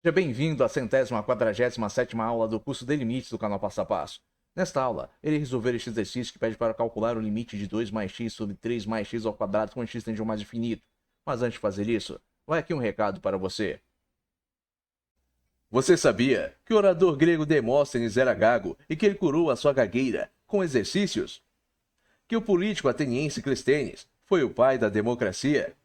Seja bem-vindo à 147ª aula do curso de limites do canal Passo a Passo. Nesta aula, irei resolver este exercício que pede para calcular o limite de 2 mais x sobre 3 mais x ao quadrado com x tende ao mais infinito. Mas antes de fazer isso, vai aqui um recado para você. Você sabia que o orador grego Demóstenes era gago e que ele curou a sua gagueira com exercícios? Que o político ateniense Clístenes foi o pai da democracia?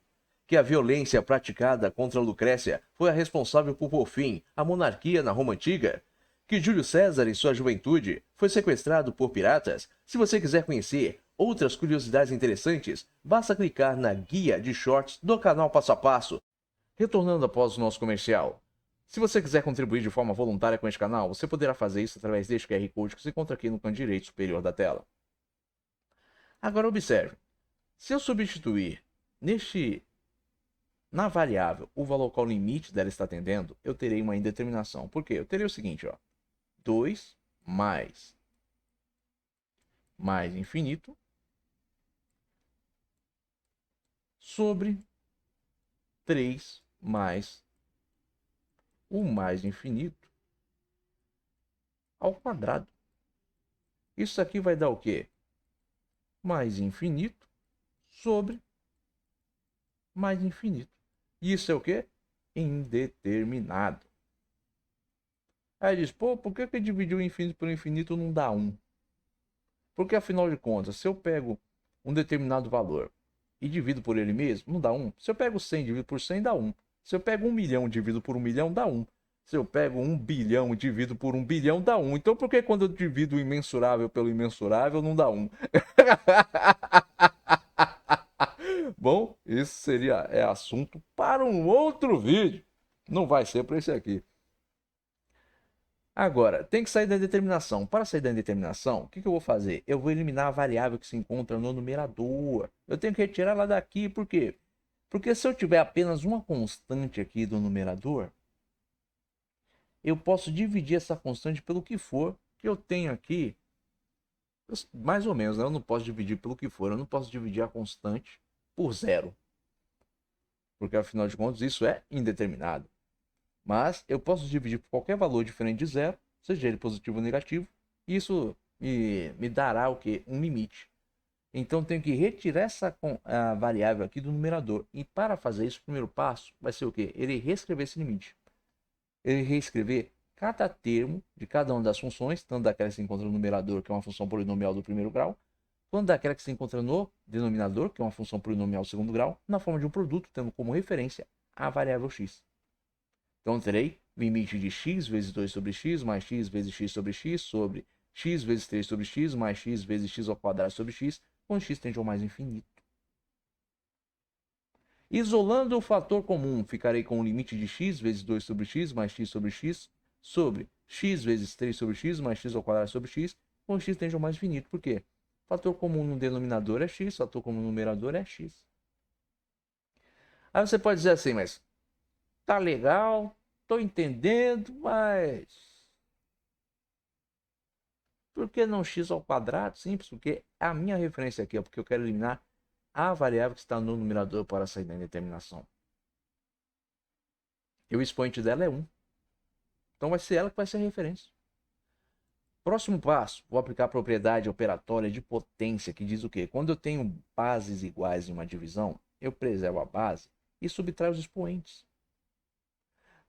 Que a violência praticada contra Lucrécia foi a responsável por pôr fim à monarquia na Roma Antiga? Que Júlio César, em sua juventude, foi sequestrado por piratas? Se você quiser conhecer outras curiosidades interessantes, basta clicar na guia de shorts do canal Passo a Passo. Retornando após o nosso comercial. Se você quiser contribuir de forma voluntária com este canal, você poderá fazer isso através deste QR Code que se encontra aqui no canto direito superior da tela. Agora observe, se eu substituir na variável o valor qual limite dela está atendendo, eu terei uma indeterminação. Por quê? Eu terei o seguinte, ó, 2 mais infinito sobre 3 mais o mais infinito ao quadrado. Isso aqui vai dar o quê? Mais infinito sobre mais infinito. Isso é o quê? Indeterminado. Aí diz, pô, por que dividir o infinito pelo infinito não dá 1? Porque afinal de contas, se eu pego um determinado valor e divido por ele mesmo, não dá 1. Se eu pego 100 e divido por 100, dá 1. Se eu pego 1 milhão e divido por 1 milhão, dá 1. Se eu pego 1 bilhão e divido por 1 bilhão, dá 1. Então por que quando eu divido o imensurável pelo imensurável, não dá 1? Bom, isso seria assunto para um outro vídeo. Não vai ser para esse aqui. Agora, tem que sair da indeterminação. Para sair da indeterminação, o que eu vou fazer? Eu vou eliminar a variável que se encontra no numerador. Eu tenho que retirar ela daqui, por quê? Porque se eu tiver apenas uma constante aqui do numerador, eu posso dividir essa constante pelo que for que eu tenho aqui. Mais ou menos, né? Eu não posso dividir pelo que for. Eu não posso dividir a constante por zero. Porque afinal de contas isso é indeterminado. Mas eu posso dividir por qualquer valor diferente de zero, seja ele positivo ou negativo, e isso me dará o que? Um limite. Então tenho que retirar essa variável aqui do numerador. E para fazer isso, o primeiro passo vai ser o quê? Ele reescrever esse limite. Ele reescrever cada termo de cada uma das funções, tanto daquela que se encontra no numerador, que é uma função polinomial do primeiro grau, quanto daquela que se encontra no denominador, que é uma função polinomial do segundo grau, na forma de um produto, tendo como referência a variável x. Então terei limite de x vezes 2 sobre x mais x vezes x sobre x vezes 3 sobre x mais x vezes x ao quadrado sobre x, quando x tende ao mais infinito. Isolando o fator comum, ficarei com o limite de x vezes 2 sobre x mais x sobre x vezes 3 sobre x mais x ao quadrado sobre x, quando x tende ao mais infinito. Por quê? Fator comum no denominador é x, fator comum no numerador é x. Aí você pode dizer assim, mas tá legal, tô entendendo, mas por que não x ao quadrado? Simples, porque a minha referência aqui é porque eu quero eliminar a variável que está no numerador para sair da indeterminação. E o expoente dela é 1. Então vai ser ela que vai ser a referência. Próximo passo, vou aplicar a propriedade operatória de potência, que diz o quê? Quando eu tenho bases iguais em uma divisão, eu preservo a base e subtraio os expoentes.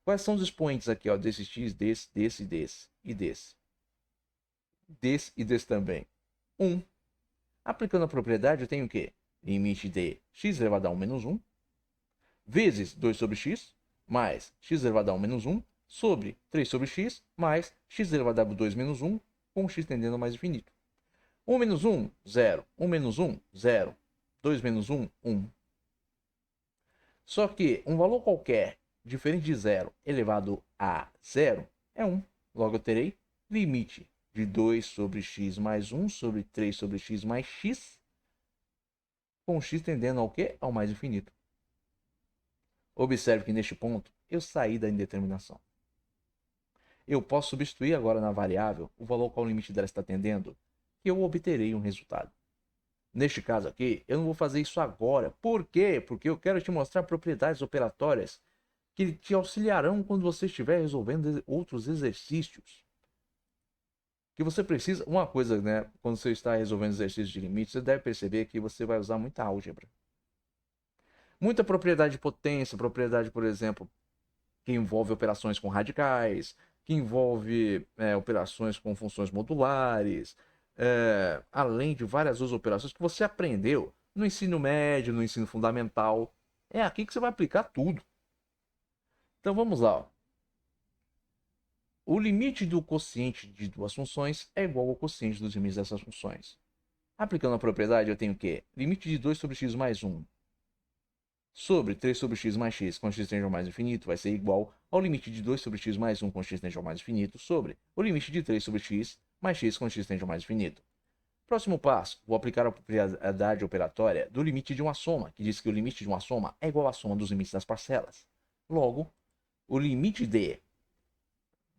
Quais são os expoentes aqui, ó, desse x, desse e desse? Desse e desse também. 1. Aplicando a propriedade, eu tenho o quê? Limite de x elevado a 1 menos 1, vezes 2 sobre x, mais x elevado a 1 menos 1, sobre 3 sobre x, mais x elevado a 2 menos 1, com x tendendo ao mais infinito. 1 menos 1, 0. 1 menos 1, 0. 2 menos 1, 1. Só que um valor qualquer diferente de 0 elevado a 0 é 1. Logo eu terei limite de 2 sobre x mais 1 sobre 3 sobre x mais x, com x tendendo ao quê? Ao mais infinito. Observe que neste ponto eu saí da indeterminação. Eu posso substituir agora na variável o valor qual o limite dela está tendendo, e eu obterei um resultado. Neste caso aqui, eu não vou fazer isso agora. Por quê? Porque eu quero te mostrar propriedades operatórias que te auxiliarão quando você estiver resolvendo outros exercícios. Que você precisa, uma coisa, né, quando você está resolvendo exercícios de limites, você deve perceber que você vai usar muita álgebra. Muita propriedade de potência, propriedade, por exemplo, que envolve operações com radicais, que envolve operações com funções modulares, além de várias outras operações que você aprendeu no ensino médio, no ensino fundamental. É aqui que você vai aplicar tudo. Então vamos lá. Ó. O limite do quociente de duas funções é igual ao quociente dos limites dessas funções. Aplicando a propriedade, eu tenho o quê? Limite de 2 sobre x mais 1 sobre 3 sobre x mais x com x tende ao mais infinito vai ser igual ao limite de 2 sobre x mais 1 com x tende ao mais infinito sobre o limite de 3 sobre x mais x com x tende ao mais infinito. Próximo passo, vou aplicar a propriedade operatória do limite de uma soma, que diz que o limite de uma soma é igual à soma dos limites das parcelas. Logo, o limite de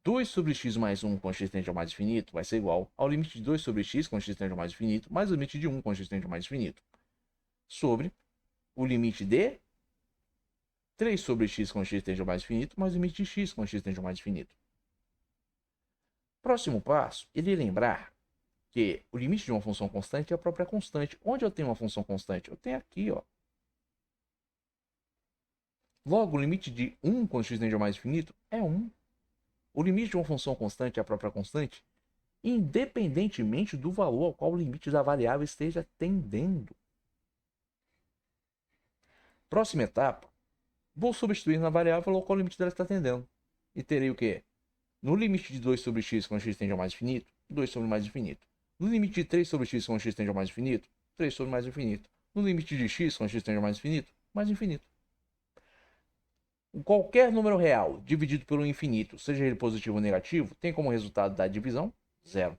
2 sobre x mais 1 com x tende ao mais infinito vai ser igual ao limite de 2 sobre x com x tende ao mais infinito mais o limite de 1 com x tende ao mais infinito sobre o limite de 3 sobre x com x tende ao mais infinito, mais o limite de x com x tende ao mais infinito. Próximo passo, ele lembrar que o limite de uma função constante é a própria constante. Onde eu tenho uma função constante? Eu tenho aqui, ó. Logo, o limite de 1 com x tende ao mais infinito é 1. O limite de uma função constante é a própria constante, independentemente do valor ao qual o limite da variável esteja tendendo. Próxima etapa, vou substituir na variável ao qual o limite dela está tendendo. E terei o quê? No limite de 2 sobre x com x tende ao mais infinito, 2 sobre mais infinito. No limite de 3 sobre x com x tende ao mais infinito, 3 sobre mais infinito. No limite de x com x tende ao mais infinito, mais infinito. Qualquer número real dividido pelo infinito, seja ele positivo ou negativo, tem como resultado da divisão 0.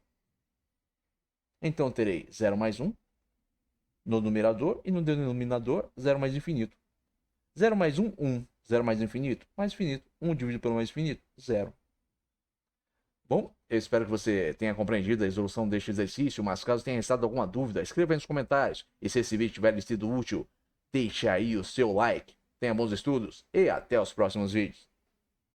Então terei 0 mais 1 no numerador e no denominador 0 mais infinito. 0 mais 1, 1. 0 mais infinito, mais infinito. 1 dividido pelo mais infinito, 0. Bom, eu espero que você tenha compreendido a resolução deste exercício, mas caso tenha restado alguma dúvida, escreva aí nos comentários. E se esse vídeo tiver lhe sido útil, deixe aí o seu like. Tenha bons estudos e até os próximos vídeos.